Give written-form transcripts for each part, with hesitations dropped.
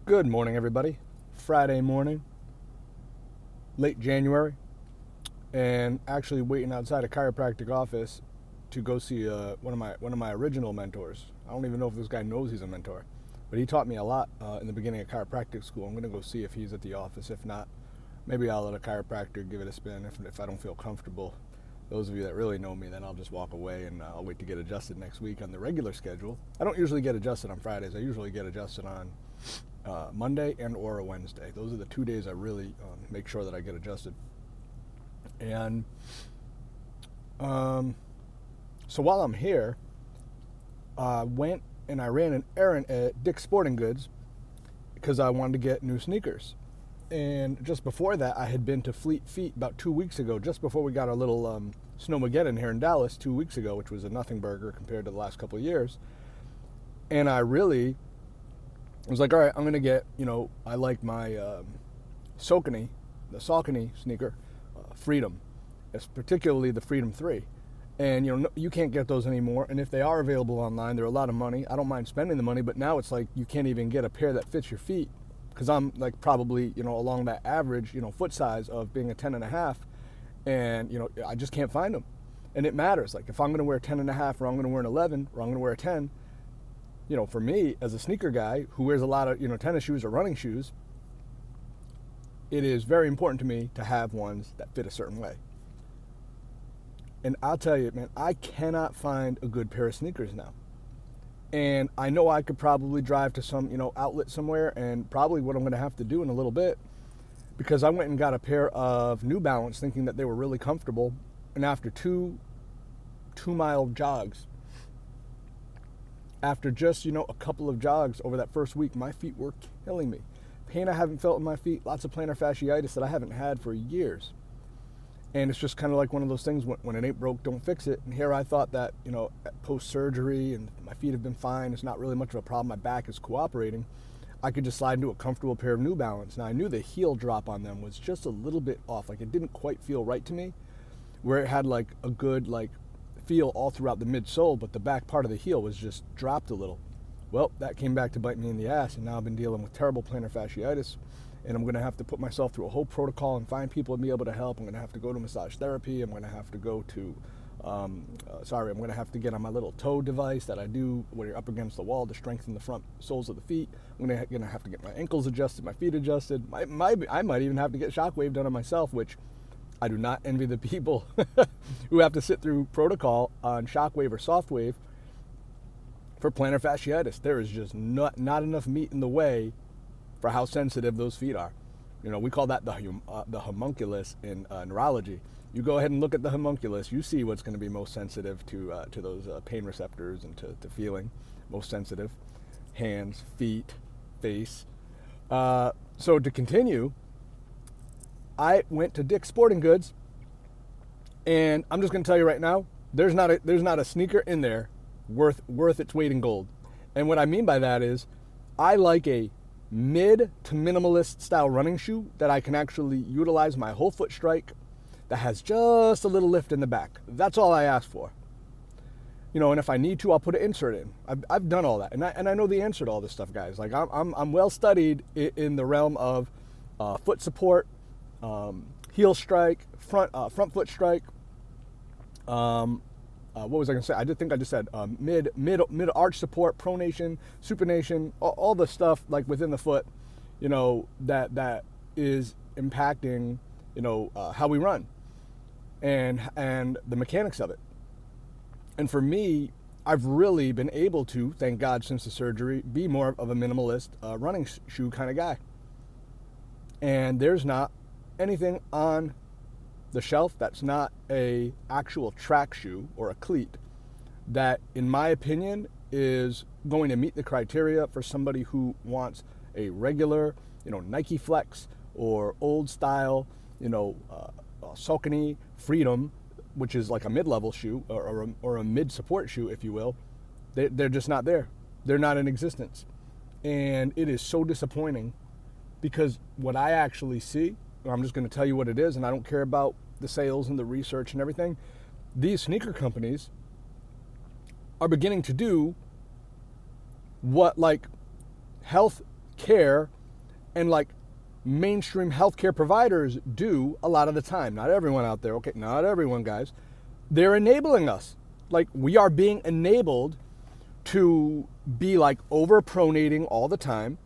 Good morning, everybody. Friday morning, late January, and actually waiting outside a chiropractic office to go see one of my original mentors. I don't even know if this guy knows he's a mentor, but he taught me a lot in the beginning of chiropractic school. I'm gonna go see if he's at the office. If not, maybe I'll let a chiropractor give it a spin. If I don't feel comfortable, those of you that really know me, then I'll just walk away and I'll wait to get adjusted next week on the regular schedule. I don't usually get adjusted on Fridays. I usually get adjusted on Monday and or a Wednesday. Those are the 2 days I really make sure that I get adjusted. And so while I'm here, I went and I ran an errand at Dick's Sporting Goods because I wanted to get new sneakers. And just before that, I had been to Fleet Feet about 2 weeks ago, just before we got our little Snowmageddon here in Dallas 2 weeks ago, which was a nothing burger compared to the last couple of years. And I really was like, all right, I'm going to get, I like my Saucony, the Saucony sneaker, Freedom. It's particularly the Freedom 3. And, you can't get those anymore. And if they are available online, they're a lot of money. I don't mind spending the money, but now it's like you can't even get a pair that fits your feet. Because I'm like probably, along that average, foot size of being a 10.5. And, I just can't find them. And it matters. Like if I'm going to wear a 10.5 or I'm going to wear an 11 or I'm going to wear a 10, for me as a sneaker guy who wears a lot of, tennis shoes or running shoes, it is very important to me to have ones that fit a certain way. And I'll tell you, man, I cannot find a good pair of sneakers now. And I know I could probably drive to some, outlet somewhere, and probably what I'm going to have to do in a little bit, because I went and got a pair of New Balance thinking that they were really comfortable. And after two mile jogs, after just, a couple of jogs over that first week, my feet were killing me. Pain I haven't felt in my feet, lots of plantar fasciitis that I haven't had for years. And it's just kind of like one of those things, when it ain't broke, don't fix it. And here I thought that, post-surgery and my feet have been fine. It's not really much of a problem. My back is cooperating. I could just slide into a comfortable pair of New Balance. Now, I knew the heel drop on them was just a little bit off. Like, it didn't quite feel right to me, where it had, like, a good, feel all throughout the midsole, but the back part of the heel was just dropped a little. Well, that came back to bite me in the ass, and now I've been dealing with terrible plantar fasciitis. And I'm going to have to put myself through a whole protocol and find people to be able to help. I'm going to have to go to massage therapy. I'm going to have to go to, I'm going to have to get on my little toe device that I do where you're up against the wall to strengthen the front soles of the feet. I'm going to have to get my ankles adjusted, my feet adjusted. I might even have to get shockwave done on myself, which I do not envy the people who have to sit through protocol on shockwave or softwave for plantar fasciitis. There is just not enough meat in the way for how sensitive those feet are. We call that the homunculus in neurology. You go ahead and look at the homunculus, you see what's going to be most sensitive to those pain receptors and to feeling. Most sensitive, hands, feet, face. So to continue, I went to Dick's Sporting Goods, and I'm just going to tell you right now, there's not a sneaker in there worth its weight in gold. And what I mean by that is, I like a mid to minimalist style running shoe that I can actually utilize my whole foot strike, that has just a little lift in the back. That's all I ask for. And if I need to, I'll put an insert in. I've done all that, and I know the answer to all this stuff, guys. Like I'm well studied in the realm of foot support, heel strike, front foot strike. What was I going to say? I did think I just said mid arch support, pronation, supination, all the stuff like within the foot, that is impacting, how we run and the mechanics of it. And for me, I've really been able to, thank God, since the surgery, be more of a minimalist running shoe kind of guy. And there's not anything on the shelf that's not a actual track shoe or a cleat that, in my opinion, is going to meet the criteria for somebody who wants a regular, Nike Flex or old style, Saucony Freedom, which is like a mid-level shoe or a mid-support shoe, if you will. They're just not there. They're not in existence. And it is so disappointing, because what I actually see, I'm just going to tell you what it is, and I don't care about the sales and the research and everything. These sneaker companies are beginning to do what health care and like mainstream healthcare providers do a lot of the time. Not everyone out there, okay? Not everyone, guys. They're enabling us. Like, we are being enabled to be like overpronating all the time.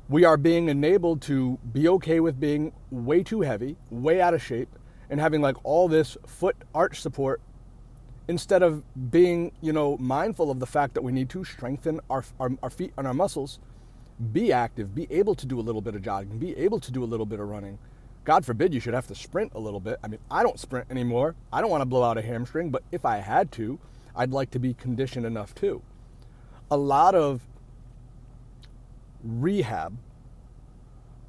We are being enabled to be okay with being way too heavy, way out of shape, and having like all this foot arch support instead of being, mindful of the fact that we need to strengthen our feet and our muscles, be active, be able to do a little bit of jogging, be able to do a little bit of running. God forbid you should have to sprint a little bit. I mean, I don't sprint anymore. I don't want to blow out a hamstring, but if I had to, I'd like to be conditioned enough too. A lot of rehab,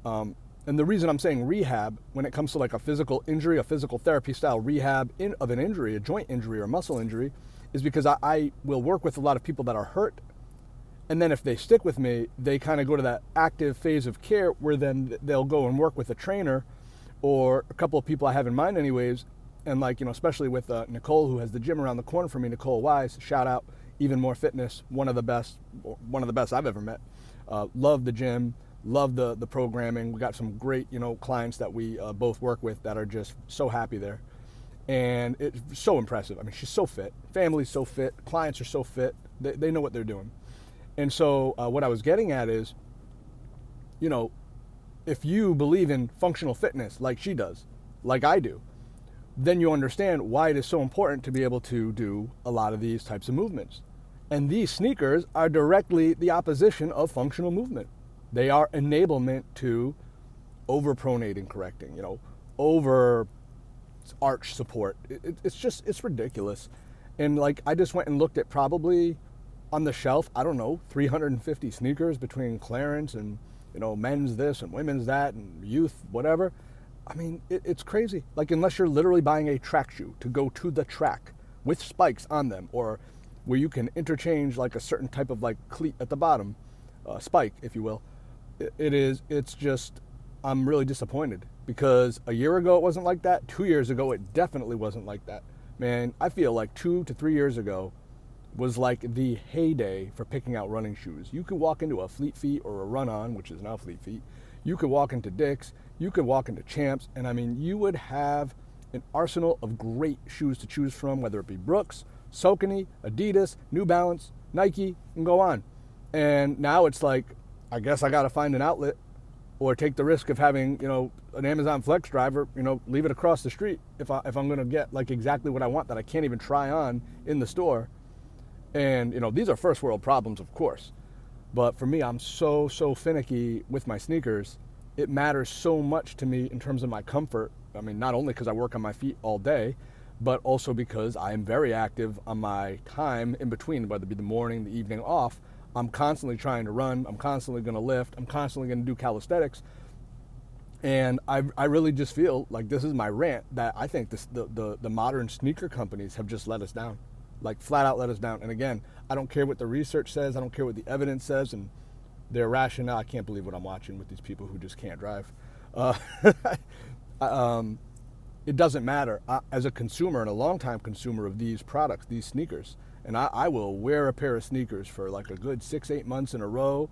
and the reason I'm saying rehab when it comes to like a physical injury, a physical therapy style rehab of an injury, a joint injury or muscle injury, is because I will work with a lot of people that are hurt. And then if they stick with me, they kind of go to that active phase of care where then they'll go and work with a trainer or a couple of people I have in mind anyways. And like, especially with Nicole, who has the gym around the corner for me, Nicole Wise, shout out, Even More Fitness, one of the best I've ever met. Love the gym, love the programming. We got some great, clients that we both work with that are just so happy there. And it's so impressive. I mean, she's so fit. Family's so fit. Clients are so fit. They know what they're doing. And so what I was getting at is, if you believe in functional fitness like she does, like I do, then you understand why it is so important to be able to do a lot of these types of movements. And these sneakers are directly the opposition of functional movement. They are enablement to overpronating, correcting, over arch support. It's ridiculous. And like, I just went and looked at probably on the shelf, I don't know, 350 sneakers between clearance and, men's this and women's that and youth, whatever. I mean, it's crazy. Like, unless you're literally buying a track shoe to go to the track with spikes on them, or where you can interchange like a certain type of like cleat at the bottom, spike, if you will, it's just, I'm really disappointed because a year ago it wasn't like that. 2 years ago, it definitely wasn't like that. Man, I feel like 2 to 3 years ago was like the heyday for picking out running shoes. You could walk into a Fleet Feet or a Run On, which is now Fleet Feet. You could walk into Dick's. You could walk into Champs. And I mean, you would have an arsenal of great shoes to choose from, whether it be Brooks, Saucony, Adidas, New Balance, Nike, and go on. And now it's like, I guess I got to find an outlet or take the risk of having, an Amazon Flex driver, leave it across the street if I'm going to get like exactly what I want that I can't even try on in the store. And, these are first world problems, of course. But for me, I'm so finicky with my sneakers. It matters so much to me in terms of my comfort. I mean, not only because I work on my feet all day, but also because I am very active on my time in between, whether it be the morning, the evening off. I'm constantly trying to run. I'm constantly going to lift. I'm constantly going to do calisthenics. And I really just feel like this is my rant that I think the modern sneaker companies have just let us down. Like, flat out let us down. And again, I don't care what the research says. I don't care what the evidence says. And their rationale, I can't believe what I'm watching with these people who just can't drive. It doesn't matter. As a consumer and a longtime consumer of these products, these sneakers, and I will wear a pair of sneakers for like a good 6-8 months in a row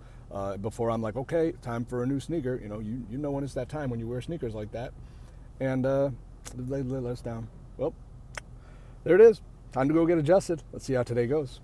before I'm like, okay, time for a new sneaker. You know when it's that time when you wear sneakers like that. And they let us down. Well, there it is. Time to go get adjusted. Let's see how today goes.